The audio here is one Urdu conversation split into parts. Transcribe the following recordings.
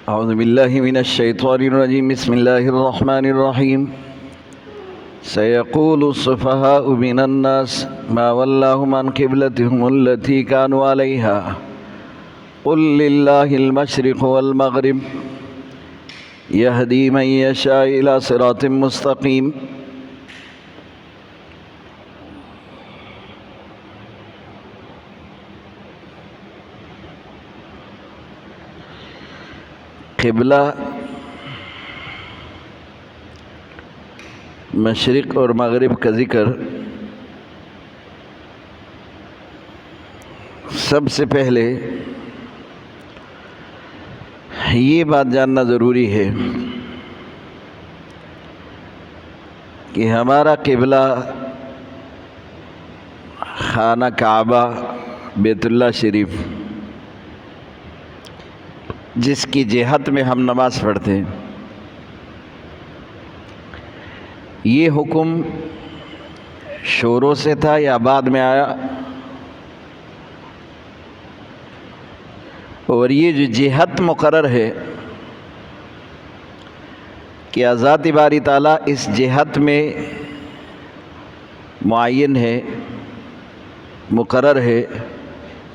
اعوذ باللہ من الشیطان الرجیم بسم اللہ الرحمن الرحیم سیقول السفہاء من الناس ما ولاہم عن قبلتہم التي كانوا علیہا قل للہ المشرق والمغرب یہدی من یشاء الی صراط مستقیم۔ قبلہ مشرق اور مغرب کا ذکر سب سے پہلے یہ بات جاننا ضروری ہے کہ ہمارا قبلہ خانہ کعبہ بیت اللہ شریف جس کی جہت میں ہم نماز پڑھتے ہیں، یہ حکم شروع سے تھا یا بعد میں آیا؟ اور یہ جو جہت مقرر ہے کہ ذات باری تعالیٰ اس جہت میں معین ہے، مقرر ہے،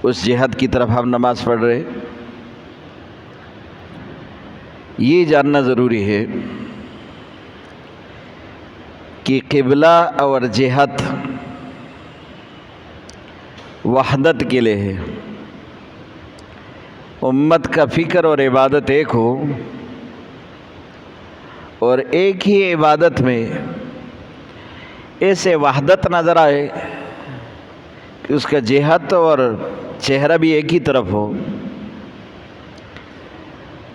اس جہت کی طرف ہم نماز پڑھ رہے، یہ جاننا ضروری ہے کہ قبلہ اور جہت وحدت کے لیے ہے، امت کا فکر اور عبادت ایک ہو، اور ایک ہی عبادت میں ایسے وحدت نظر آئے کہ اس کا جہت اور چہرہ بھی ایک ہی طرف ہو۔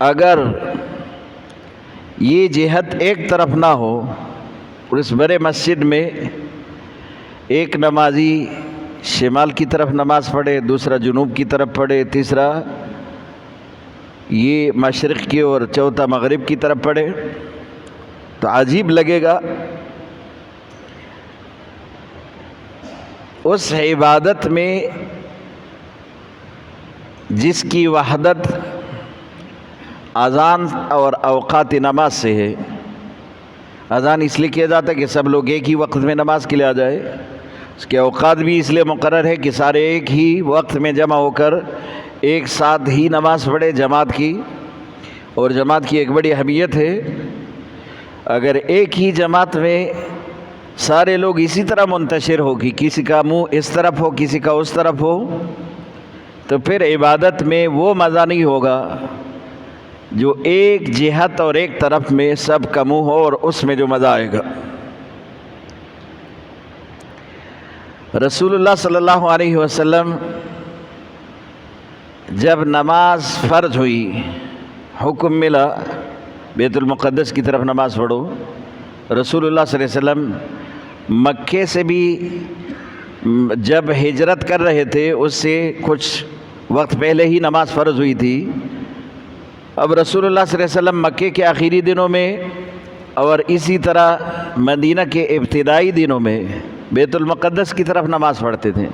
اگر یہ جہت ایک طرف نہ ہو اور اس بڑے مسجد میں ایک نمازی شمال کی طرف نماز پڑھے، دوسرا جنوب کی طرف پڑھے، تیسرا یہ مشرق کی اور چوتھا مغرب کی طرف پڑھے تو عجیب لگے گا۔ اس عبادت میں جس کی وحدت اذان اور اوقات نماز سے ہے، اذان اس لیے کیا جاتا ہے کہ سب لوگ ایک ہی وقت میں نماز کے لیے آ جائے، اس کے اوقات بھی اس لیے مقرر ہے کہ سارے ایک ہی وقت میں جمع ہو کر ایک ساتھ ہی نماز پڑھے جماعت کی، اور جماعت کی ایک بڑی اہمیت ہے۔ اگر ایک ہی جماعت میں سارے لوگ اسی طرح منتشر ہو کہ کسی کا منہ اس طرف ہو کسی کا اس طرف ہو تو پھر عبادت میں وہ مزہ نہیں ہوگا جو ایک جہت اور ایک طرف میں سب کا منہ ہو، اور اس میں جو مزہ آئے گا۔ رسول اللہ صلی اللہ علیہ وسلم جب نماز فرض ہوئی، حکم ملا بیت المقدس کی طرف نماز پڑھو، رسول اللہ صلی اللہ علیہ وسلم مکے سے بھی جب ہجرت کر رہے تھے اس سے کچھ وقت پہلے ہی نماز فرض ہوئی تھی۔ اب رسول اللہ صلی اللہ علیہ وسلم مکے کے آخری دنوں میں اور اسی طرح مدینہ کے ابتدائی دنوں میں بیت المقدس کی طرف نماز پڑھتے تھے،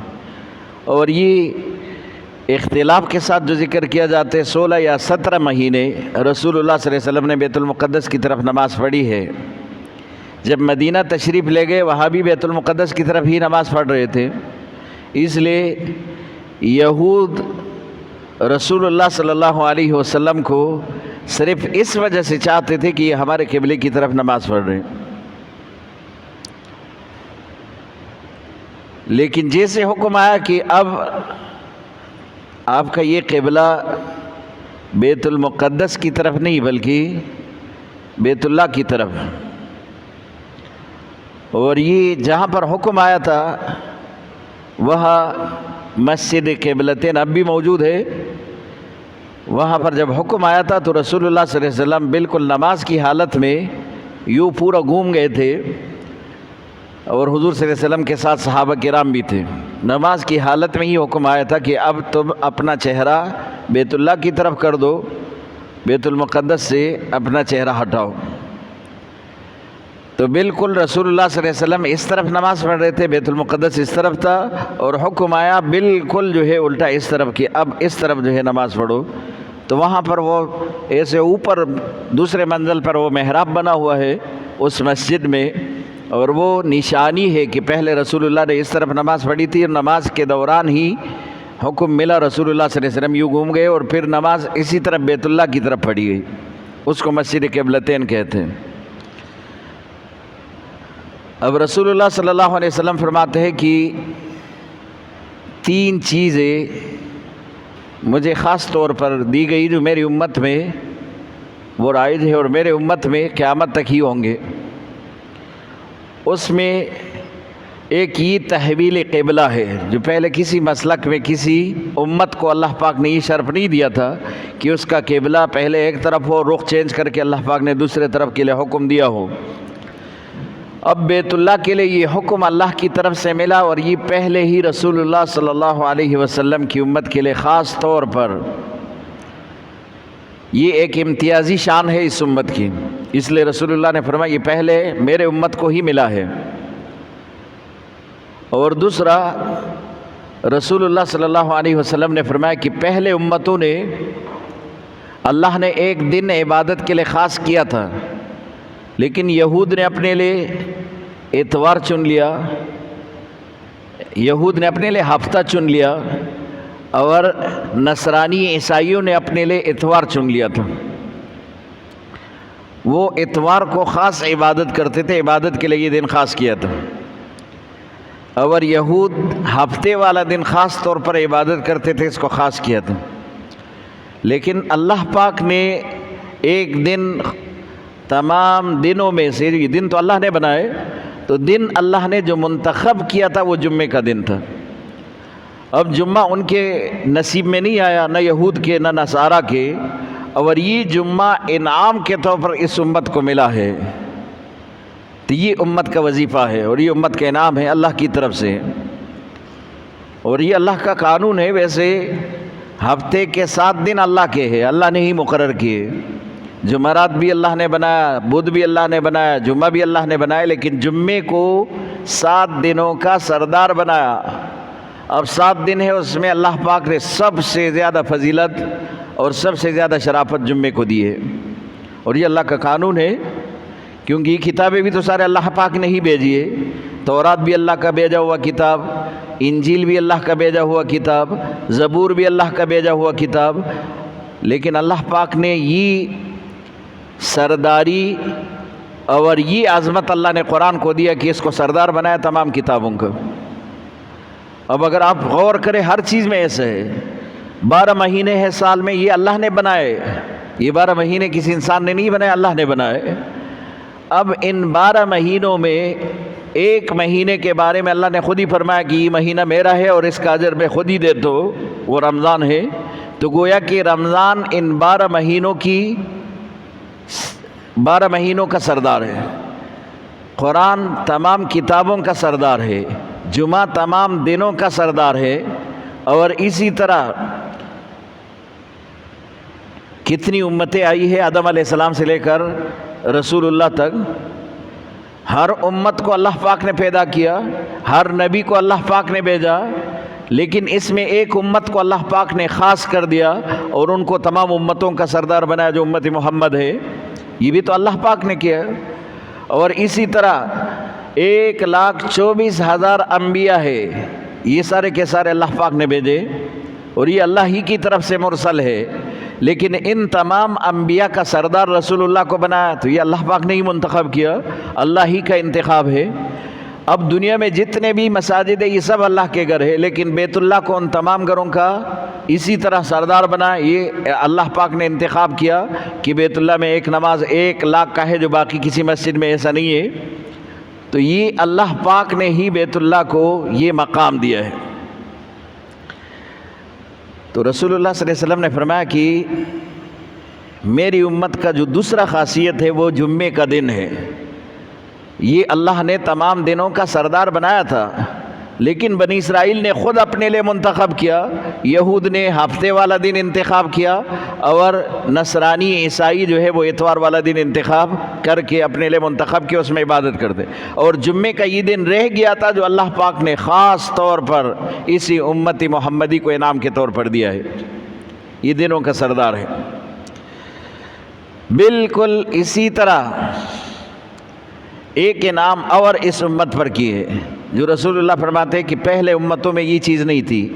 اور یہ اختلاف کے ساتھ جو ذکر کیا جاتا ہے 16 یا 17 مہینے رسول اللہ صلی اللہ علیہ وسلم نے بیت المقدس کی طرف نماز پڑھی ہے۔ جب مدینہ تشریف لے گئے وہاں بھی بیت المقدس کی طرف ہی نماز پڑھ رہے تھے، اس لیے یہود رسول اللہ صلی اللہ علیہ وسلم کو صرف اس وجہ سے چاہتے تھے کہ یہ ہمارے قبلے کی طرف نماز پڑھ رہے ہیں، لیکن جیسے حکم آیا کہ اب آپ کا یہ قبلہ بیت المقدس کی طرف نہیں بلکہ بیت اللہ کی طرف، اور یہ جہاں پر حکم آیا تھا وہاں مسجد قبلتین اب بھی موجود ہے، وہاں پر جب حکم آیا تھا تو رسول اللہ صلی اللہ علیہ وسلم بالکل نماز کی حالت میں یوں پورا گھوم گئے تھے، اور حضور صلی اللہ علیہ وسلم کے ساتھ صحابہ کرام بھی تھے۔ نماز کی حالت میں ہی حکم آیا تھا کہ اب تم اپنا چہرہ بیت اللہ کی طرف کر دو، بیت المقدس سے اپنا چہرہ ہٹاؤ۔ تو بالکل رسول اللہ صلی اللہ علیہ وسلم اس طرف نماز پڑھ رہے تھے، بیت المقدس اس طرف تھا، اور حکم آیا بالکل جو ہے الٹا اس طرف کی، اب اس طرف جو ہے نماز پڑھو۔ تو وہاں پر وہ ایسے اوپر دوسرے منزل پر وہ محراب بنا ہوا ہے اس مسجد میں، اور وہ نشانی ہے کہ پہلے رسول اللہ نے اس طرف نماز پڑھی تھی، اور نماز کے دوران ہی حکم ملا رسول اللہ صلی اللہ علیہ وسلم یوں گھوم گئے اور پھر نماز اسی طرف بیت اللہ کی طرف پڑھی گئی، اس کو مسجد قبلتین کہتے ہیں۔ اب رسول اللہ صلی اللہ علیہ وسلم فرماتے ہیں کہ 3 چیزیں مجھے خاص طور پر دی گئی جو میری امت میں وہ رائج ہے اور میرے امت میں قیامت تک ہی ہوں گے۔ اس میں ایک یہ تحویل قبلہ ہے، جو پہلے کسی مسلک میں کسی امت کو اللہ پاک نے یہ شرف نہیں دیا تھا کہ اس کا قبلہ پہلے ایک طرف ہو، رخ چینج کر کے اللہ پاک نے دوسرے طرف کے لیے حکم دیا ہو۔ اب بیت اللہ کے لیے یہ حکم اللہ کی طرف سے ملا، اور یہ پہلے ہی رسول اللہ صلی اللہ علیہ وسلم کی امت کے لیے خاص طور پر یہ ایک امتیازی شان ہے اس امت کی، اس لیے رسول اللہ نے فرمایا یہ پہلے میرے امت کو ہی ملا ہے۔ اور دوسرا، رسول اللہ صلی اللہ علیہ وسلم نے فرمایا کہ پہلے امتوں نے اللہ نے ایک دن عبادت کے لیے خاص کیا تھا، لیکن یہود نے اپنے لیے اتوار چن لیا، یہود نے اپنے لیے ہفتہ چن لیا، اور نصرانی عیسائیوں نے اپنے لیے اتوار چن لیا تھا۔ وہ اتوار کو خاص عبادت کرتے تھے، عبادت کے لیے یہ دن خاص کیا تھا، اور یہود ہفتے والا دن خاص طور پر عبادت کرتے تھے، اس کو خاص کیا تھا۔ لیکن اللہ پاک نے ایک دن تمام دنوں میں سے، یہ دن تو اللہ نے بنائے، تو دن اللہ نے جو منتخب کیا تھا وہ جمعے کا دن تھا۔ اب جمعہ ان کے نصیب میں نہیں آیا، نہ یہود کے نہ نصارہ کے، اور یہ جمعہ انعام کے طور پر اس امت کو ملا ہے، تو یہ امت کا وظیفہ ہے اور یہ امت کا انعام ہے اللہ کی طرف سے، اور یہ اللہ کا قانون ہے۔ ویسے ہفتے کے 7 دن اللہ کے ہیں، اللہ نے ہی مقرر کیے، جمعرات بھی اللہ نے بنایا، بدھ بھی اللہ نے بنایا، جمعہ بھی اللہ نے بنایا، لیکن جمعے کو 7 دنوں کا سردار بنایا۔ اب 7 دن ہے، اس میں اللہ پاک نے سب سے زیادہ فضیلت اور سب سے زیادہ شرافت جمعے کو دی ہے، اور یہ اللہ کا قانون ہے، کیونکہ یہ کتابیں بھی تو سارے اللہ پاک نے ہی بھیجی ہے۔ تورات بھی اللہ کا بھیجا ہوا کتاب، انجیل بھی اللہ کا بھیجا ہوا کتاب، زبور بھی اللہ کا بھیجا ہوا کتاب، لیکن اللہ پاک نے یہ سرداری اور یہ عظمت اللہ نے قرآن کو دیا کہ اس کو سردار بنایا تمام کتابوں کا۔ اب اگر آپ غور کریں، ہر چیز میں ایسا ہے، 12 مہینے ہیں سال میں، یہ اللہ نے بنائے، یہ 12 مہینے کسی انسان نے نہیں بنائے، اللہ نے بنائے۔ اب ان 12 مہینوں میں ایک مہینے کے بارے میں اللہ نے خود ہی فرمایا کہ یہ مہینہ میرا ہے اور اس کا اجر میں خود ہی دیتا ہوں، وہ رمضان ہے۔ تو گویا کہ رمضان ان 12 مہینوں کی 12 مہینوں کا سردار ہے، قرآن تمام کتابوں کا سردار ہے، جمعہ تمام دنوں کا سردار ہے، اور اسی طرح کتنی امتیں آئی ہے آدم علیہ السلام سے لے کر رسول اللہ تک، ہر امت کو اللہ پاک نے پیدا کیا، ہر نبی کو اللہ پاک نے بھیجا، لیکن اس میں ایک امت کو اللہ پاک نے خاص کر دیا اور ان کو تمام امتوں کا سردار بنایا جو امت محمد ہے، یہ بھی تو اللہ پاک نے کیا۔ اور اسی طرح 1,24,000 انبیاء ہے، یہ سارے کے سارے اللہ پاک نے بھیجے اور یہ اللہ ہی کی طرف سے مرسل ہے، لیکن ان تمام انبیاء کا سردار رسول اللہ کو بنایا تو یہ اللہ پاک نے ہی منتخب کیا، اللہ ہی کا انتخاب ہے۔ اب دنیا میں جتنے بھی مساجد ہیں یہ سب اللہ کے گھر ہے، لیکن بیت اللہ کو ان تمام گھروں کا اسی طرح سردار بنا، یہ اللہ پاک نے انتخاب کیا کہ بیت اللہ میں ایک نماز 1,00,000 کا ہے جو باقی کسی مسجد میں ایسا نہیں ہے، تو یہ اللہ پاک نے ہی بیت اللہ کو یہ مقام دیا ہے۔ تو رسول اللہ صلی اللہ علیہ وسلم نے فرمایا کہ میری امت کا جو دوسرا خاصیت ہے وہ جمعے کا دن ہے، یہ اللہ نے تمام دنوں کا سردار بنایا تھا، لیکن بنی اسرائیل نے خود اپنے لیے منتخب کیا، یہود نے ہفتے والا دن انتخاب کیا، اور نصرانی عیسائی جو ہے وہ اتوار والا دن انتخاب کر کے اپنے لیے منتخب کیا، اس میں عبادت کرتے، اور جمعے کا یہ دن رہ گیا تھا جو اللہ پاک نے خاص طور پر اسی امت محمدی کو انعام کے طور پر دیا ہے۔ یہ دنوں کا سردار ہے۔ بالکل اسی طرح ایک انعام اور اس امت پر کی ہے جو رسول اللہ فرماتے ہیں کہ پہلے امتوں میں یہ چیز نہیں تھی،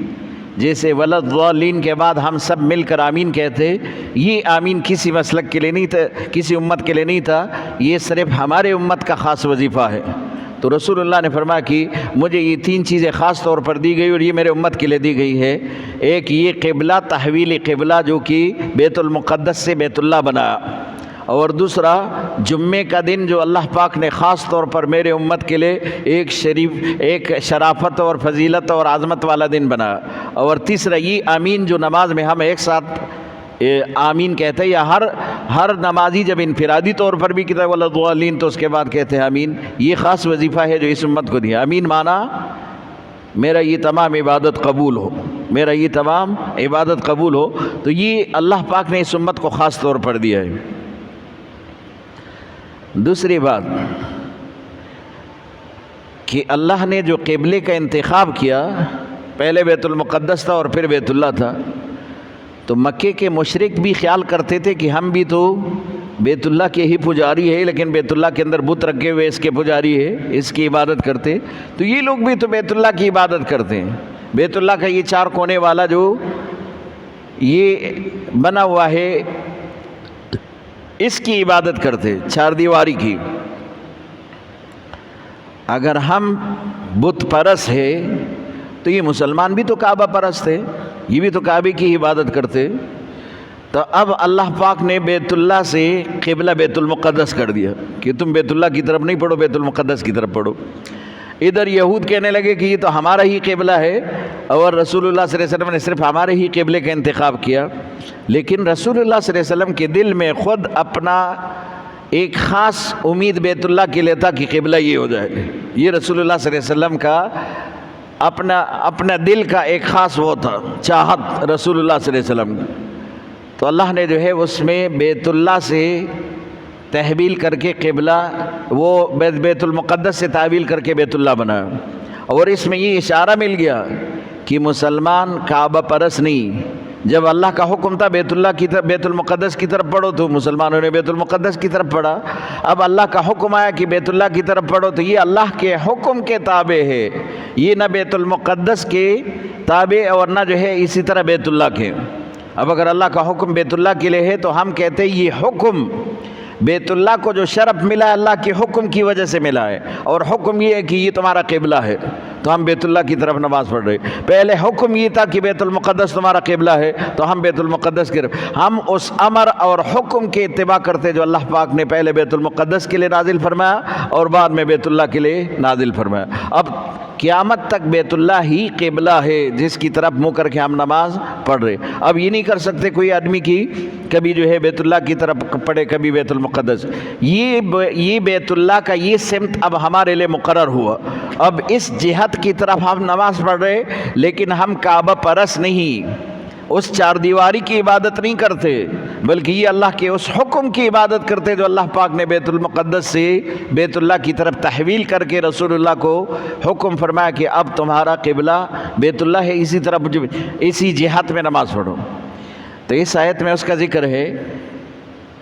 جیسے ولضالین کے بعد ہم سب مل کر آمین کہتے، یہ آمین کسی مسلک کے لیے نہیں تھا، کسی امت کے لیے نہیں تھا، یہ صرف ہمارے امت کا خاص وظیفہ ہے۔ تو رسول اللہ نے فرمایا کہ مجھے یہ 3 چیزیں خاص طور پر دی گئی اور یہ میرے امت کے لیے دی گئی ہے۔ ایک یہ قبلہ، تحویل قبلہ جو کہ بیت المقدس سے بیت اللہ بنا، اور دوسرا جمعے کا دن جو اللہ پاک نے خاص طور پر میرے امت کے لیے ایک شرافت اور فضیلت اور عظمت والا دن بنا، اور تیسرا یہ آمین جو نماز میں ہم ایک ساتھ آمین کہتے ہیں، یا ہر نمازی جب انفرادی طور پر بھی کہتا ہے ولضالین تو اس کے بعد کہتے ہیں آمین، یہ خاص وظیفہ ہے جو اس امت کو دیا۔ آمین مانا میرا یہ تمام عبادت قبول ہو، میرا یہ تمام عبادت قبول ہو، تو یہ اللہ پاک نے اس امت کو خاص طور پر دیا ہے۔ دوسری بات کہ اللہ نے جو قبلے کا انتخاب کیا، پہلے بیت المقدس تھا اور پھر بیت اللہ تھا، تو مکے کے مشرک بھی خیال کرتے تھے کہ ہم بھی تو بیت اللہ کے ہی پجاری ہے، لیکن بیت اللہ کے اندر بت رکھے ہوئے اس کے پجاری ہے، اس کی عبادت کرتے، تو یہ لوگ بھی تو بیت اللہ کی عبادت کرتے ہیں۔ بیت اللہ کا یہ 4 کونے والا جو یہ بنا ہوا ہے، اس کی عبادت کرتے، 4 دیواری کی۔ اگر ہم بت پرست ہے تو یہ مسلمان بھی تو کعبہ پرست ہے، یہ بھی تو کعبے کی عبادت کرتے، تو اب اللہ پاک نے بیت اللہ سے قبلہ بیت المقدس کر دیا کہ تم بیت اللہ کی طرف نہیں پڑھو، بیت المقدس کی طرف پڑھو۔ ادھر یہود کہنے لگے کہ یہ تو ہمارا ہی قبلہ ہے، اور رسول اللہ صلی اللہ علیہ وسلم نے صرف ہمارے ہی قبلے کا انتخاب کیا، لیکن رسول اللہ صلی اللہ علیہ وسلم کے دل میں خود اپنا ایک خاص امید بیت اللہ کے لیے تھا کہ قبلہ یہ ہو جائے۔ یہ رسول اللہ صلی اللہ علیہ وسلم کا اپنا دل کا ایک خاص وہ تھا، چاہت رسول اللہ صلی اللہ علیہ وسلم کی۔ تو اللہ نے جو ہے اس میں بیت اللہ سے تحویل کر کے قبلہ، وہ بیت المقدس سے تحویل کر کے بیت اللہ بنایا، اور اس میں یہ اشارہ مل گیا کہ مسلمان کعبہ پرست نہیں۔ جب اللہ کا حکم تھا بیت اللہ کی طرف، بیت المقدس کی طرف پڑھو، تو مسلمانوں نے بیت المقدس کی طرف پڑھا۔ اب اللہ کا حکم آیا کہ بیت اللہ کی طرف پڑھو، تو یہ اللہ کے حکم کے تابع ہے، یہ نہ بیت المقدس کے تابع اور نہ جو ہے اسی طرح بیت اللہ کے۔ اب اگر اللہ کا حکم بیت اللہ کے لیے ہے تو ہم کہتے ہیں یہ حکم بیت اللہ کو جو شرف ملا ہے اللہ کے حکم کی وجہ سے ملا ہے، اور حکم یہ ہے کہ یہ تمہارا قبلہ ہے، تو ہم بیت اللہ کی طرف نماز پڑھ رہے۔ پہلے حکم یہ تھا کہ بیت المقدس تمہارا قبلہ ہے، تو ہم بیت المقدس کی طرف، ہم اس امر اور حکم کے اتباع کرتے جو اللہ پاک نے پہلے بیت المقدس کے لیے نازل فرمایا اور بعد میں بیت اللہ کے لیے نازل فرمایا۔ اب قیامت تک بیت اللہ ہی قبلہ ہے جس کی طرف منہ کر کے ہم نماز پڑھ رہے۔ اب یہ نہیں کر سکتے کوئی آدمی کی کبھی جو ہے بیت اللہ کی طرف پڑھے، کبھی بیت المقدس۔ یہ بیت اللہ کا یہ سمت اب ہمارے لیے مقرر ہوا، اب اس جہت کی طرف ہم نماز پڑھ رہے، لیکن ہم کعبہ پرست نہیں، اس 4 دیواری کی عبادت نہیں کرتے، بلکہ یہ اللہ کے اس حکم کی عبادت کرتے جو اللہ پاک نے بیت المقدس سے بیت اللہ کی طرف تحویل کر کے رسول اللہ کو حکم فرمایا کہ اب تمہارا قبلہ بیت اللہ ہے، اسی طرف اسی جہت میں نماز پڑھو۔ تو اس آیت میں اس کا ذکر ہے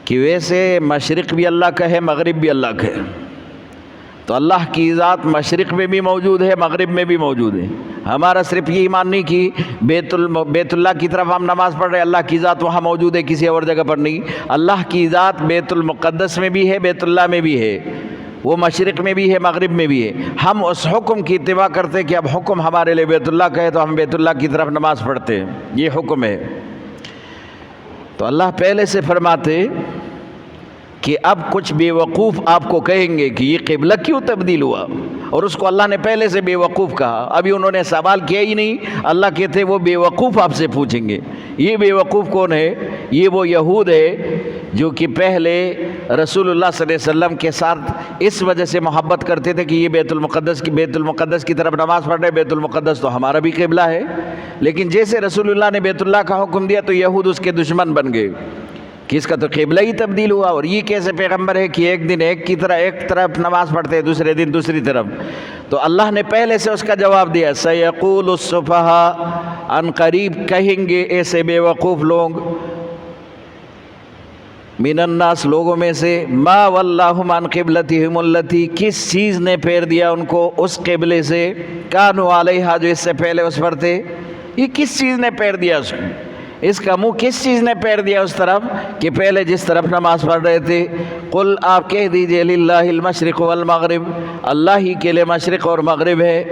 کہ ویسے مشرق بھی اللہ کا ہے، مغرب بھی اللہ کا ہے، تو اللہ کی ذات مشرق میں بھی موجود ہے، مغرب میں بھی موجود ہے۔ ہمارا صرف یہ ایمان نہیں کہ بیت اللہ کی طرف ہم نماز پڑھ رہے، اللہ کی ذات وہاں موجود ہے، کسی اور جگہ پر نہیں۔ اللہ کی ذات بیت المقدس میں بھی ہے، بیت اللہ میں بھی ہے، وہ مشرق میں بھی ہے، مغرب میں بھی ہے۔ ہم اس حکم کی اتباع کرتے کہ اب حکم ہمارے لیے بیت اللہ کا ہے، تو ہم بیت اللہ کی طرف نماز پڑھتے ہیں، یہ حکم ہے۔ تو اللہ پہلے سے فرماتے کہ اب کچھ بے وقوف آپ کو کہیں گے کہ یہ قبلہ کیوں تبدیل ہوا، اور اس کو اللہ نے پہلے سے بے وقوف کہا، ابھی انہوں نے سوال کیا ہی نہیں، اللہ کہتے وہ بے وقوف آپ سے پوچھیں گے۔ یہ بے وقوف کون ہے؟ یہ وہ یہود ہے جو کہ پہلے رسول اللہ صلی اللہ علیہ وسلم کے ساتھ اس وجہ سے محبت کرتے تھے کہ یہ بیت المقدس کی طرف نماز پڑھ رہے، بیت المقدس تو ہمارا بھی قبلہ ہے، لیکن جیسے رسول اللہ نے بیت اللہ کا حکم دیا تو یہود اس کے دشمن بن گئے کہ اس کا تو قبلہ ہی تبدیل ہوا، اور یہ کیسے پیغمبر ہے کہ ایک دن ایک طرف نماز پڑھتے ہیں، دوسرے دن دوسری طرف؟ تو اللہ نے پہلے سے اس کا جواب دیا، سَيَقُولُ السُّفَهَاءُ، ان قریب کہیں گے ایسے بے وقوف لوگ، من الناس، لوگوں میں سے، ما وَلَّاهُمْ عَنْ قِبْلَتِهِمُ الَّتِي، کس چیز نے پھیر دیا ان کو اس قبلے سے، كَانُوا عَلَيْهَا، جو اس سے پہلے اس پر تھے، یہ کس چیز نے پھیر دیا اس کو، اس کا منہ کس چیز نے پھیر دیا اس طرف کہ پہلے جس طرف نماز پڑھ رہے تھے؟ قل، آپ کہہ دیجئے، للہ المشرق والمغرب، اللہ ہی کے لیے مشرق اور مغرب ہے،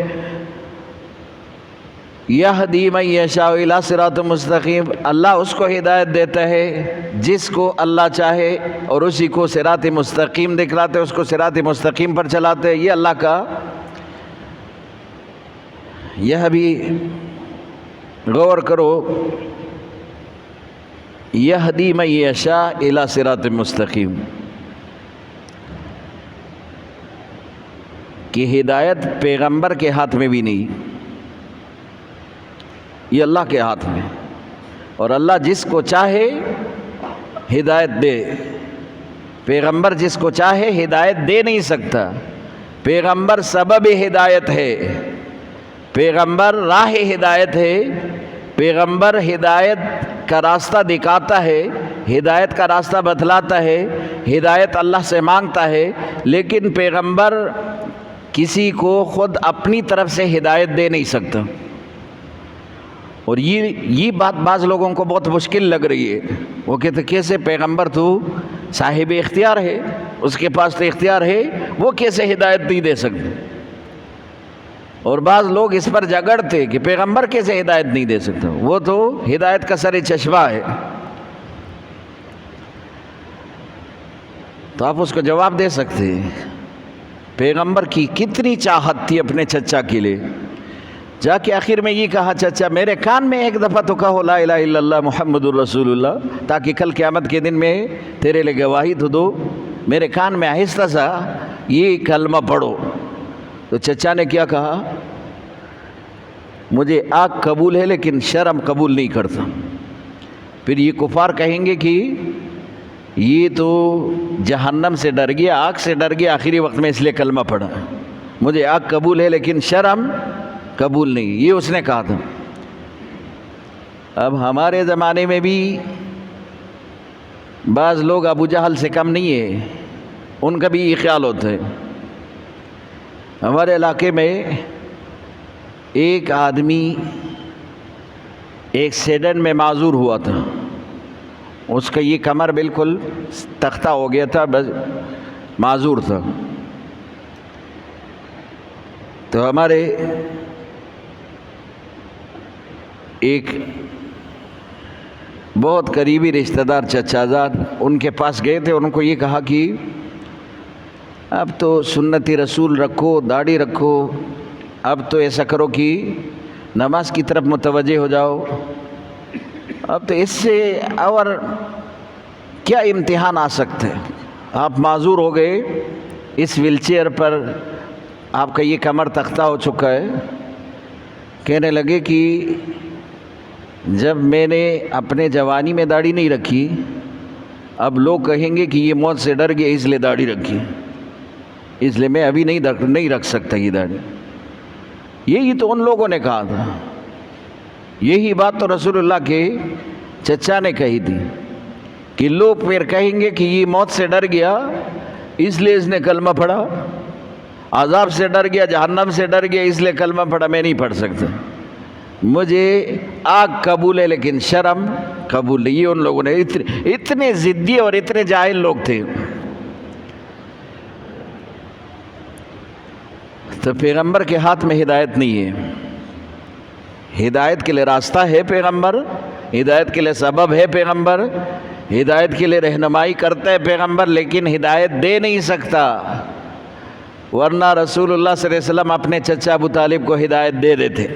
یہدی من یشاء الی صراط مستقیم، اللہ اس کو ہدایت دیتا ہے جس کو اللہ چاہے، اور اسی کو صراط مستقیم دکھلاتے، اس کو صراط مستقیم پر چلاتے، یہ اللہ کا، یہ بھی غور کرو، یہدی من یشاء الی صراط مستقیم، کہ ہدایت پیغمبر کے ہاتھ میں بھی نہیں، یہ اللہ کے ہاتھ میں، اور اللہ جس کو چاہے ہدایت دے، پیغمبر جس کو چاہے ہدایت دے نہیں سکتا، پیغمبر سبب ہدایت ہے، پیغمبر راہ ہدایت ہے، پیغمبر ہدایت کا راستہ دکھاتا ہے، ہدایت کا راستہ بتلاتا ہے، ہدایت اللہ سے مانگتا ہے، لیکن پیغمبر کسی کو خود اپنی طرف سے ہدایت دے نہیں سکتا، اور یہ بات بعض لوگوں کو بہت مشکل لگ رہی ہے، وہ کہتے کیسے پیغمبر تو صاحب اختیار ہے، اس کے پاس تو اختیار ہے، وہ کیسے ہدایت نہیں دے سکتے؟ اور بعض لوگ اس پر جھگڑتے کہ پیغمبر کیسے ہدایت نہیں دے سکتا، وہ تو ہدایت کا سر چشمہ ہے۔ تو آپ اس کو جواب دے سکتے ہیں، پیغمبر کی کتنی چاہت تھی اپنے چچا کے لیے، جا کے آخر میں یہ کہا، چچا میرے کان میں ایک دفعہ تو کہو لا الہ الا اللہ محمد الرسول اللہ، تاکہ کل قیامت کے دن میں تیرے لیے گواہی تو دو، میرے کان میں آہستہ سا یہ کلمہ پڑھو۔ تو چچا نے کیا کہا، مجھے آگ قبول ہے لیکن شرم قبول نہیں کرتا۔ پھر یہ کفار کہیں گے کہ یہ تو جہنم سے ڈر گیا، آگ سے ڈر گیا آخری وقت میں اس لیے کلمہ پڑھا، مجھے آگ قبول ہے لیکن شرم قبول نہیں، یہ اس نے کہا تھا۔ اب ہمارے زمانے میں بھی بعض لوگ ابو جہل سے کم نہیں ہے، ان کا بھی یہ خیال ہوتا ہے۔ ہمارے علاقے میں ایک آدمی ایک ایکسیڈنٹ میں معذور ہوا تھا، اس کا یہ کمر بالکل تختہ ہو گیا تھا، بس معذور تھا۔ تو ہمارے ایک بہت قریبی رشتہ دار چچا زاد ان کے پاس گئے تھے، ان کو یہ کہا کہ اب تو سنتی رسول رکھو، داڑھی رکھو، اب تو ایسا کرو کہ نماز کی طرف متوجہ ہو جاؤ، اب تو اس سے اور کیا امتحان آ سکتے، آپ معذور ہو گئے، اس ویل چیئر پر آپ کا یہ کمر تختہ ہو چکا ہے۔ کہنے لگے کہ جب میں نے اپنے جوانی میں داڑھی نہیں رکھی، اب لوگ کہیں گے کہ یہ موت سے ڈر گیا اس لیے داڑھی رکھی، اس لیے میں ابھی نہیں رکھ سکتا یہ داڑھی۔ یہی تو ان لوگوں نے کہا تھا، یہی بات تو رسول اللہ کے چچا نے کہی تھی کہ لوگ پھر کہیں گے کہ یہ موت سے ڈر گیا اس لیے اس نے کلمہ پڑھا، عذاب سے ڈر گیا، جہنم سے ڈر گیا اس لیے کلمہ پڑھا، میں نہیں پڑھ سکتا، مجھے آگ قبول ہے لیکن شرم قبول نہیں۔ یہ ان لوگوں نے اتنے ضدی اور اتنے جاہل لوگ تھے۔ تو پیغمبر کے ہاتھ میں ہدایت نہیں ہے، ہدایت کے لیے راستہ ہے پیغمبر، ہدایت کے لیے سبب ہے پیغمبر، ہدایت کے لیے رہنمائی کرتا ہے پیغمبر، لیکن ہدایت دے نہیں سکتا، ورنہ رسول اللہ صلی اللہ علیہ وسلم اپنے چچا ابو طالب کو ہدایت دے دیتے،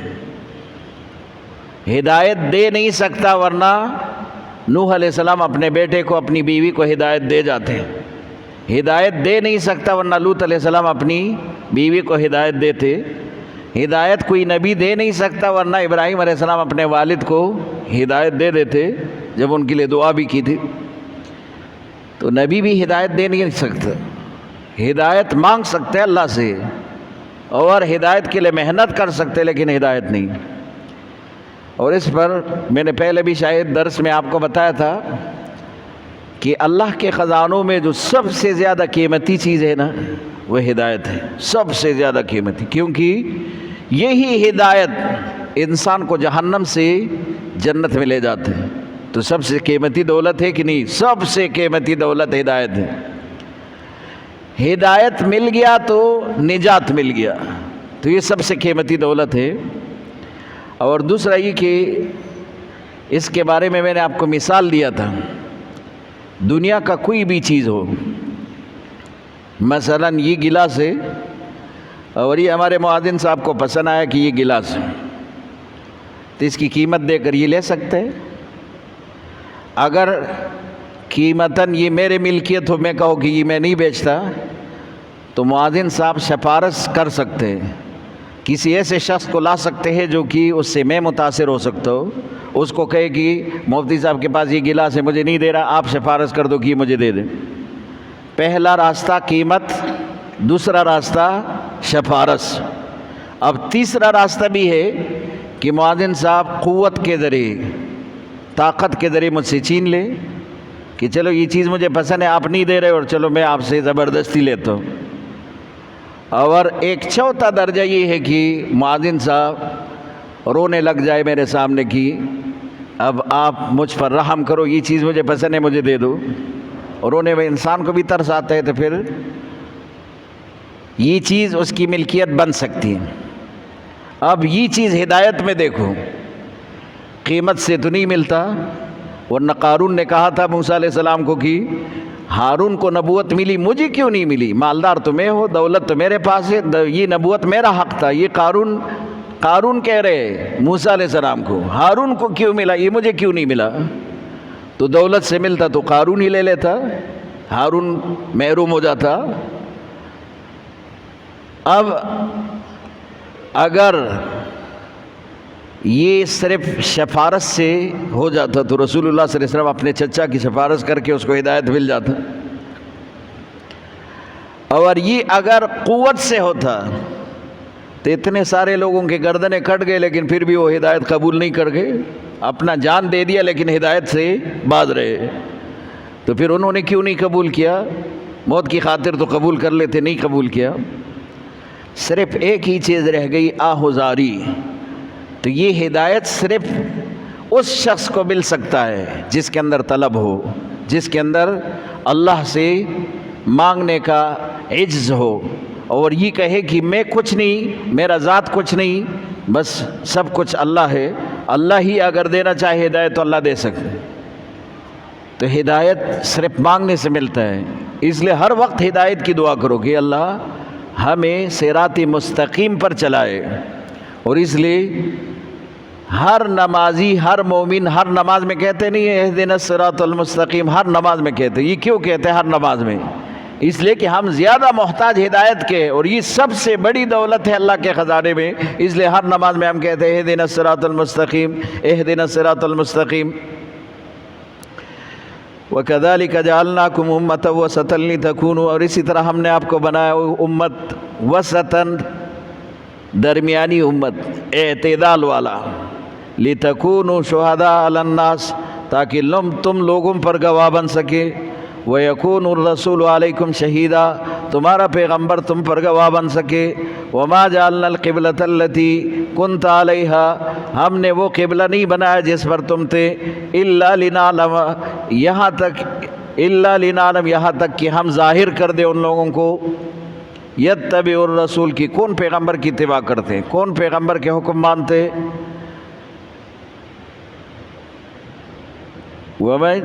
ہدایت دے نہیں سکتا، ورنہ نوح علیہ السلام اپنے بیٹے کو، اپنی بیوی کو ہدایت دے جاتے، ہدایت دے نہیں سکتا، ورنہ لوط علیہ السلام اپنی بیوی کو ہدایت دیتے، ہدایت کوئی نبی دے نہیں سکتا، ورنہ ابراہیم علیہ السلام اپنے والد کو ہدایت دے دیتے جب ان کے لیے دعا بھی کی تھی۔ تو نبی بھی ہدایت دے نہیں سکتا، ہدایت مانگ سکتے ہیں اللہ سے اور ہدایت کے لیے محنت کر سکتے، لیکن ہدایت نہیں۔ اور اس پر میں نے پہلے بھی شاید درس میں آپ کو بتایا تھا کہ اللہ کے خزانوں میں جو سب سے زیادہ قیمتی چیز ہے نا وہ ہدایت ہے، سب سے زیادہ قیمتی، کیونکہ یہی ہدایت انسان کو جہنم سے جنت میں لے جاتے ہیں۔ تو سب سے قیمتی دولت ہے کہ نہیں؟ سب سے قیمتی دولت ہدایت ہے۔ ہدایت مل گیا تو نجات مل گیا، تو یہ سب سے قیمتی دولت ہے۔ اور دوسرا یہ کہ اس کے بارے میں نے آپ کو مثال دیا تھا، دنیا کا کوئی بھی چیز ہو، مثلا یہ گلاس ہے اور یہ ہمارے مؤذن صاحب کو پسند آیا کہ یہ گلاس ہے، تو اس کی قیمت دے کر یہ لے سکتے ہیں۔ اگر قیمتاً یہ میرے ملکیت ہو، میں کہوں کہ یہ میں نہیں بیچتا، تو مؤذن صاحب سفارش کر سکتے ہیں، کسی ایسے شخص کو لا سکتے ہیں جو کہ اس سے میں متاثر ہو سکتا ہوں، اس کو کہے کہ مفتی صاحب کے پاس یہ گلاس ہے، مجھے نہیں دے رہا، آپ سفارش کر دو کہ یہ مجھے دے دیں۔ پہلا راستہ قیمت، دوسرا راستہ سفارش۔ اب تیسرا راستہ بھی ہے کہ مؤذن صاحب قوت کے ذریعے، طاقت کے ذریعے مجھ سے چھین لے کہ چلو یہ چیز مجھے پسند ہے، آپ نہیں دے رہے، اور چلو میں آپ سے زبردستی لیتا ہوں۔ اور ایک چوتھا درجہ یہ ہے کہ مؤذن صاحب رونے لگ جائے میرے سامنے کہ اب آپ مجھ پر رحم کرو، یہ چیز مجھے پسند ہے، مجھے دے دو۔ اور رونے میں انسان کو بھی ترس آتا ہے، تو پھر یہ چیز اس کی ملکیت بن سکتی ہے۔ اب یہ چیز ہدایت میں دیکھو، قیمت سے تو نہیں ملتا، ورنہ قارون نے کہا تھا موسیٰ علیہ السلام کو کہ ہارون کو نبوت ملی، مجھے کیوں نہیں ملی؟ مالدار تو میں ہو، دولت تو میرے پاس ہے، یہ نبوت میرا حق تھا۔ یہ قارون کہہ رہے موسیٰ علیہ السلام کو، ہارون کو کیوں ملا، یہ مجھے کیوں نہیں ملا؟ تو دولت سے ملتا تو قارون ہی لے لیتا، ہارون محروم ہو جاتا۔ اب اگر یہ صرف سفارش سے ہو جاتا تو رسول اللہ صلی اللہ علیہ وسلم اپنے چچا کی سفارش کر کے اس کو ہدایت مل جاتا، اور یہ اگر قوت سے ہوتا تو اتنے سارے لوگوں کے گردنیں کٹ گئے، لیکن پھر بھی وہ ہدایت قبول نہیں کر گئے، اپنا جان دے دیا لیکن ہدایت سے باز رہے۔ تو پھر انہوں نے کیوں نہیں قبول کیا؟ موت کی خاطر تو قبول کر لیتے، نہیں قبول کیا۔ صرف ایک ہی چیز رہ گئی، آہوزاری۔ تو یہ ہدایت صرف اس شخص کو مل سکتا ہے جس کے اندر طلب ہو، جس کے اندر اللہ سے مانگنے کا عجز ہو، اور یہ کہے کہ میں کچھ نہیں، میرا ذات کچھ نہیں، بس سب کچھ اللہ ہے، اللہ ہی اگر دینا چاہے ہدایت تو اللہ دے سکتے۔ تو ہدایت صرف مانگنے سے ملتا ہے، اس لیے ہر وقت ہدایت کی دعا کرو کہ اللہ ہمیں صراط مستقیم پر چلائے۔ اور اس لیے ہر نمازی، ہر مومن ہر نماز میں کہتے نہیں ہے اہدنا الصراط المستقیم، ہر نماز میں کہتے، یہ کیوں کہتے ہیں ہر نماز میں؟ اس لیے کہ ہم زیادہ محتاج ہدایت کے، اور یہ سب سے بڑی دولت ہے اللہ کے خزانے میں، اس لیے ہر نماز میں ہم کہتے ہیں اہدنا الصراط المستقیم، اہدنا الصراط المستقیم۔ وَكَذَلِكَ جَعَلْنَاكُمْ أُمَّةً وَسَطًا لِتَكُونُوا، اور اسی طرح ہم نے آپ کو بنایا امت وسطاً، درمیانی امت، اعتدال والا، لِتَكُونُوا شُهَدَاءَ عَلَى النَّاسِ، تاکہ تم لوگوں پر گواہ بن سکے، وَيَكُونُ الرَّسُولُ عَلَيْكُمْ شَهِيدًا، تمہارا پیغمبر تم پر گواہ بن سکے۔ وَمَا جَعَلْنَا الْقِبْلَةَ الَّتِي كُنْتَ عَلَيْهَا، ہم نے وہ قبلہ نہیں بنایا جس پر تم تھے، إِلَّا لِنَعْلَمَ، یہاں تک کہ ہم ظاہر کر دیں ان لوگوں کو، یتبع الرسول کی، کون پیغمبر کی اتباع کرتے ہیں، کون پیغمبر کے حکم مانتے۔ وَمَن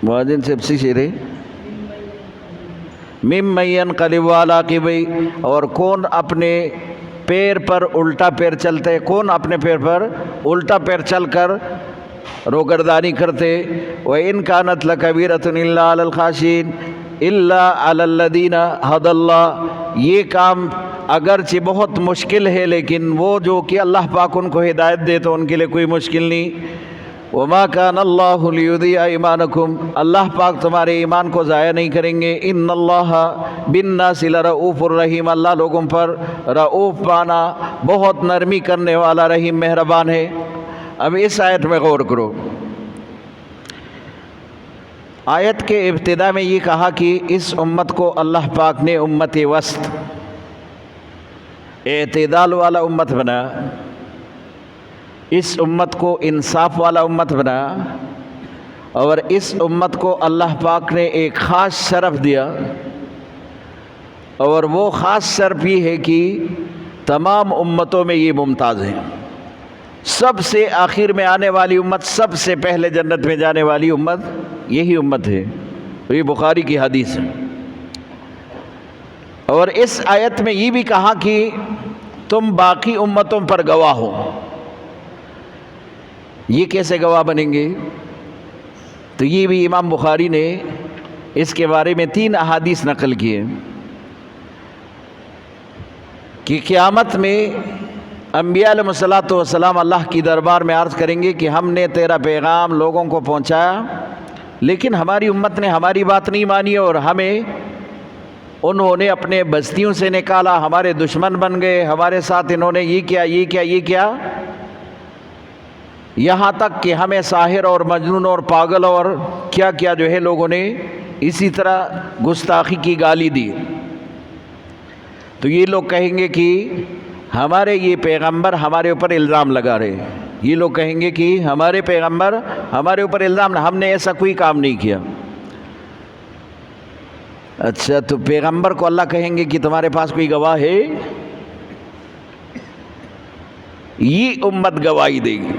مؤذن سے اپسی شیرے ممن ينقلب على عقبیہ، اور کون اپنے پیر پر الٹا پیر چلتے، کون اپنے پیر پر الٹا پیر چل کر روگردانی کرتے۔ وَإِن كَانَتْ لَكَبِيرَةٌ إِلَّا عَلَى الْخَاشِعِينَ إِلَّا عَلَى الَّذِينَ هَدَى اللَّهُ، یہ کام اگرچہ بہت مشکل ہے لیکن وہ جو کہ اللہ پاک ان کو ہدایت دے تو ان کے لیے کوئی مشکل نہیں۔ وما کان اللہ لیضیع ایمانکم، اللہ پاک تمہارے ایمان کو ضائع نہیں کریں گے۔ ان اللہ بالناس لرؤوف الرحیم، اللہ لوگوں پر رؤوف بانا بہت نرمی کرنے والا رحیم مہربان ہے۔ اب اس آیت میں غور کرو۔ آیت کے ابتدا میں یہ کہا کہ اس امت کو اللہ پاک نے امت وسط، اعتدال والا امت بنا، اس امت کو انصاف والا امت بنا، اور اس امت کو اللہ پاک نے ایک خاص شرف دیا، اور وہ خاص شرف یہ ہے کہ تمام امتوں میں یہ ممتاز ہیں۔ سب سے آخر میں آنے والی امت، سب سے پہلے جنت میں جانے والی امت یہی امت ہے۔ یہ بخاری کی حدیث ہے۔ اور اس آیت میں یہ بھی کہا کہ تم باقی امتوں پر گواہ ہو۔ یہ کیسے گواہ بنیں گے؟ تو یہ بھی امام بخاری نے اس کے بارے میں 3 احادیث نقل کیے کہ قیامت میں انبیاء علیہ الصلوۃ والسلام اللہ کی دربار میں عرض کریں گے کہ ہم نے تیرا پیغام لوگوں کو پہنچایا، لیکن ہماری امت نے ہماری بات نہیں مانی، اور ہمیں انہوں نے اپنے بستیوں سے نکالا، ہمارے دشمن بن گئے، ہمارے ساتھ انہوں نے یہ کیا یہ کیا یہ کیا، یہاں تک کہ ہمیں ساحر اور مجنون اور پاگل اور کیا کیا جو ہے لوگوں نے اسی طرح گستاخی کی، گالی دی۔ تو یہ لوگ کہیں گے کہ ہمارے یہ پیغمبر ہمارے اوپر الزام لگا رہے، یہ لوگ کہیں گے کہ ہمارے پیغمبر ہمارے اوپر الزام، ہم نے ایسا کوئی کام نہیں کیا۔ اچھا، تو پیغمبر کو اللہ کہیں گے کہ تمہارے پاس کوئی گواہ ہے؟ یہ امت گواہی دے گی،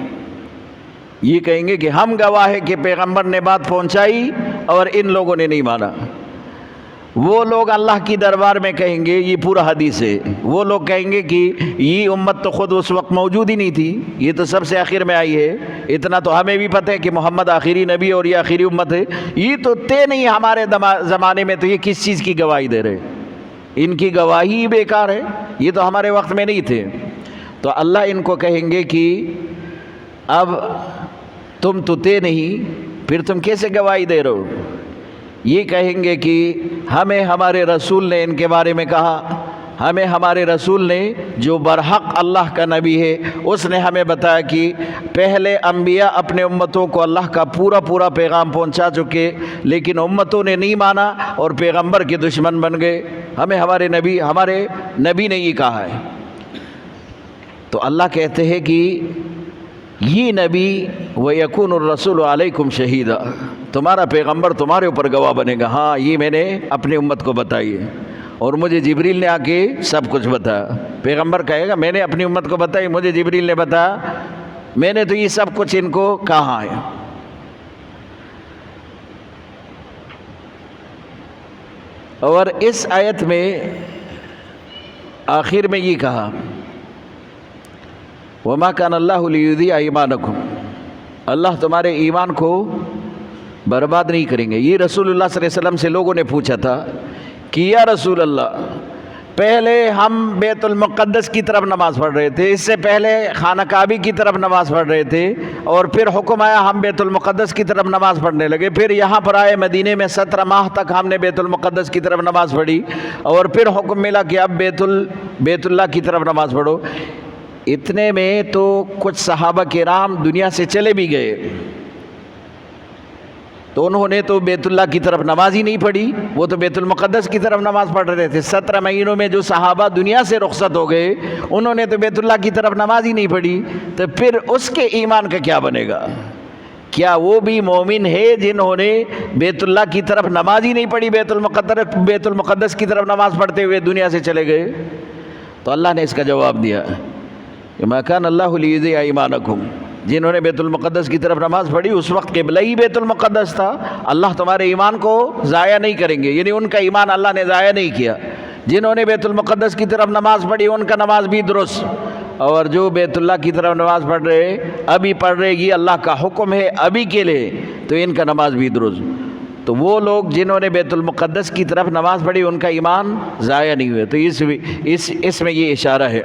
یہ کہیں گے کہ ہم گواہ ہیں کہ پیغمبر نے بات پہنچائی اور ان لوگوں نے نہیں مانا۔ وہ لوگ اللہ کی دربار میں کہیں گے، یہ پورا حدیث ہے، وہ لوگ کہیں گے کہ یہ امت تو خود اس وقت موجود ہی نہیں تھی، یہ تو سب سے آخر میں آئی ہے، اتنا تو ہمیں بھی پتہ ہے کہ محمد آخری نبی اور یہ آخری امت ہے، یہ تو تھے نہیں ہمارے زمانے میں، تو یہ کس چیز کی گواہی دے رہے؟ ان کی گواہی بیکار ہے، یہ تو ہمارے وقت میں نہیں تھے۔ تو اللہ ان کو کہیں گے کہ اب تم تو تھے نہیں، پھر تم کیسے گواہی دے رہے ہو؟ یہ کہیں گے کہ ہمیں ہمارے رسول نے ان کے بارے میں کہا، ہمیں ہمارے رسول نے جو برحق اللہ کا نبی ہے اس نے ہمیں بتایا کہ پہلے انبیاء اپنے امتوں کو اللہ کا پورا پورا پیغام پہنچا چکے، لیکن امتوں نے نہیں مانا اور پیغمبر کے دشمن بن گئے، ہمیں ہمارے نبی نے یہ کہا ہے۔ تو اللہ کہتے ہیں کہ یہ نبی وَيَكُونُ الرَّسُولُ عَلَيْكُمْ شَهِيدًا، تمہارا پیغمبر تمہارے اوپر گواہ بنے گا، ہاں یہ میں نے اپنی امت کو بتائی ہے، اور مجھے جبریل نے آ کے سب کچھ بتایا۔ پیغمبر کہے گا میں نے اپنی امت کو بتائی، مجھے جبریل نے بتایا، میں نے تو یہ سب کچھ ان کو کہا ہے۔ اور اس آیت میں آخر میں یہ کہا وَمَا كَانَ اللَّهُ لِيُضِيعَ إِيمَانَكُمْ، اللہ تمہارے ایمان کو برباد نہیں کریں گے۔ یہ رسول اللہ صلی اللہ علیہ وسلم سے لوگوں نے پوچھا تھا کہ یا رسول اللہ، پہلے ہم بیت المقدس کی طرف نماز پڑھ رہے تھے، اس سے پہلے خانہ کعبہ کی طرف نماز پڑھ رہے تھے، اور پھر حکم آیا ہم بیت المقدس کی طرف نماز پڑھنے لگے، پھر یہاں پر آئے مدینے میں 17 ماہ تک ہم نے بیت المقدس کی طرف نماز پڑھی، اور پھر حکم ملا کہ اب بیت اللہ کی طرف نماز پڑھو۔ اتنے میں تو کچھ صحابہ کرام دنیا سے چلے بھی گئے، تو انہوں نے تو بیت اللہ کی طرف نماز ہی نہیں پڑھی، وہ تو بیت المقدس کی طرف نماز پڑھ رہے تھے۔ 17 مہینوں میں جو صحابہ دنیا سے رخصت ہو گئے انہوں نے تو بیت اللہ کی طرف نماز ہی نہیں پڑھی، تو پھر اس کے ایمان کا کیا بنے گا؟ کیا وہ بھی مومن ہے جنہوں نے بیت اللہ کی طرف نماز ہی نہیں پڑھی، بیت المقدس کی طرف نماز پڑھتے ہوئے دنیا سے چلے گئے؟ تو اللہ نے اس کا جواب دیا مَا كَانَ اللَّهُ لِيُضِيعَ إِيمَانَكُمْ، جنہوں نے بیت المقدس کی طرف نماز پڑھی اس وقت قبلہ ہی بیت المقدس تھا، اللہ تمہارے ایمان کو ضائع نہیں کریں گے، یعنی ان کا ایمان اللہ نے ضائع نہیں کیا۔ جنہوں نے بیت المقدس کی طرف نماز پڑھی ان کا نماز بھی درست، اور جو بیت اللہ کی طرف نماز پڑھ رہے ابھی پڑھ رہے، یہ اللہ کا حکم ہے ابھی کے لیے، تو ان کا نماز بھی درست۔ تو وہ لوگ جنہوں نے بیت المقدس کی طرف نماز پڑھی ان کا ایمان ضائع نہیں ہوئے، تو اس میں یہ اشارہ ہے۔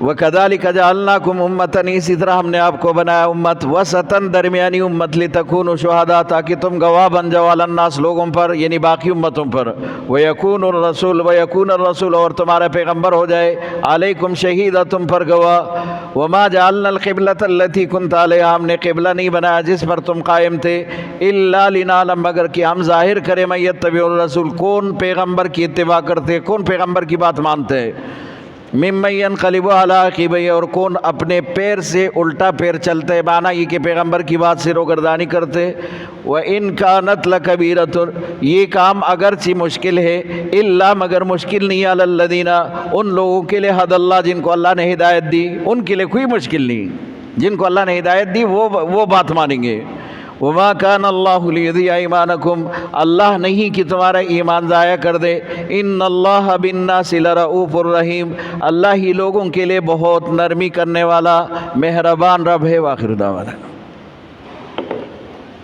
وَكَذَلِكَ جَعَلْنَاكُمْ أُمَّةً، اسی طرح ہم نے آپ کو بنایا امت، وسطاً درمیانی امت، لِتَكُونُوا شُهَدَاءَ تاکہ تم گواہ بن جاؤ علی الناس لوگوں پر، یعنی باقی امتوں پر، وَيَكُونَ الرَّسُولُ اور تمہارا پیغمبر ہو جائے، علیکم شہیدہ تم پر گواہ، وَمَا جَعَلْنَا الْقِبْلَةَ الَّتِي كُنْتَ عَلَيْهَا ہم نے قبلہ نہیں بنایا جس پر تم قائم تھے، إِلَّا لِنَعْلَمَ مگر کہ ہم ظاہر کریں مَن يَتَّبِعُ الرَّسُولَ کون پیغمبر کی اتباع کرتے، کون پیغمبر کی بات مانتے، ممن ينقلب على عقبیہ اور کون اپنے پیر سے الٹا پیر چلتے، معنی یہ کہ پیغمبر کی بات سے روگردانی کرتے، وَإِن كَانَتْ لَكَبِيرَةٌ یہ کام اگرچہ مشکل ہے، إِلَّا مگر مشکل نہیں علی الذین ان لوگوں کے لیے ہدی اللہ جن کو اللہ نے ہدایت دی، ان کے لیے کوئی مشکل نہیں، جن کو اللہ نے ہدایت دی وہ بات مانیں گے۔ وما كان اللہ لیضیع ایمانکم اللہ نہیں کہ تمہارا ایمان ضائع کر دے، ان اللہ بالناس لرؤوف الرحیم اللہ ہی لوگوں کے لیے بہت نرمی کرنے والا مہربان رب ہے۔ وآخر دعوانا